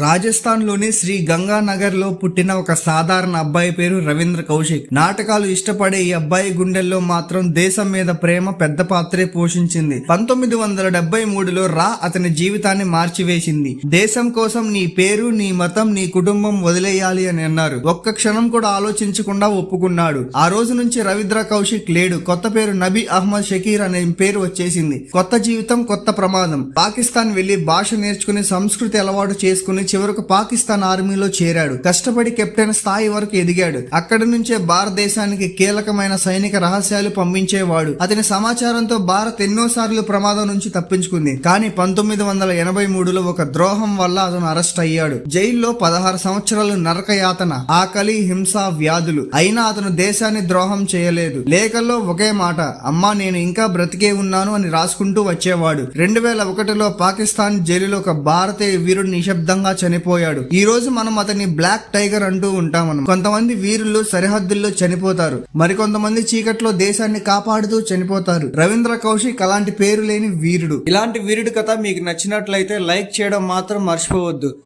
రాజస్థాన్ లోని శ్రీ గంగానగర్ లో పుట్టిన ఒక సాధారణ అబ్బాయి పేరు రవీంద్ర కౌశిక్. నాటకాలు ఇష్టపడే ఈ అబ్బాయి గుండెల్లో మాత్రం దేశం మీద ప్రేమ పెద్ద పాత్రే పోషించింది. 1973లో రా అతని జీవితాన్ని మార్చివేసింది. దేశం కోసం నీ పేరు, నీ మతం, నీ కుటుంబం వదిలేయాలి అని అన్నారు. ఒక్క క్షణం కూడా ఆలోచించకుండా ఒప్పుకున్నాడు. ఆ రోజు నుంచి రవీంద్ర కౌశిక్ లేడు. కొత్త పేరు నబీ అహ్మద్ షకీర్ అనే పేరు వచ్చేసింది. కొత్త జీవితం, కొత్త ప్రమాదం. పాకిస్తాన్ వెళ్లి భాష నేర్చుకుని సంస్కృతి అలవాటు చేసుకుని చివరకు పాకిస్తాన్ ఆర్మీలో చేరాడు. కష్టపడి కెప్టెన్ స్థాయి వరకు ఎదిగాడు. అక్కడి నుంచే భారతదేశానికి కీలకమైన సైనిక రహస్యాలు పంపించేవాడు. అతని సమాచారంతో భారత్ ఎన్నోసార్లు ప్రమాదం నుంచి తప్పించుకుంది. కానీ 1983లో ఒక ద్రోహం వల్ల అతను అరెస్ట్ అయ్యాడు. జైల్లో 16 సంవత్సరాలు నరక యాతన, ఆకలి, హింస, వ్యాధులు. అయినా అతను దేశాన్ని ద్రోహం చేయలేదు. లేఖల్లో ఒకే మాట, అమ్మా నేను ఇంకా బ్రతికే ఉన్నాను అని రాసుకుంటూ వచ్చేవాడు. 2001లో పాకిస్తాన్ జైలులో ఒక భారతీయ వీరుడు నిశ్శబ్దంగా చనిపోయాడు. ఈ రోజు మనం అతన్ని బ్లాక్ టైగర్ అంటూ ఉంటాం. కొంతమంది వీరులు సరిహద్దుల్లో చనిపోతారు, మరికొంతమంది చీకట్లో దేశాన్ని కాపాడుతూ చనిపోతారు. రవీంద్ర కౌశిక్ అలాంటి పేరు లేని వీరుడు. ఇలాంటి వీరుడి కథ మీకు నచ్చినట్లయితే లైక్ చేయడం మాత్రం మర్చిపోవద్దు.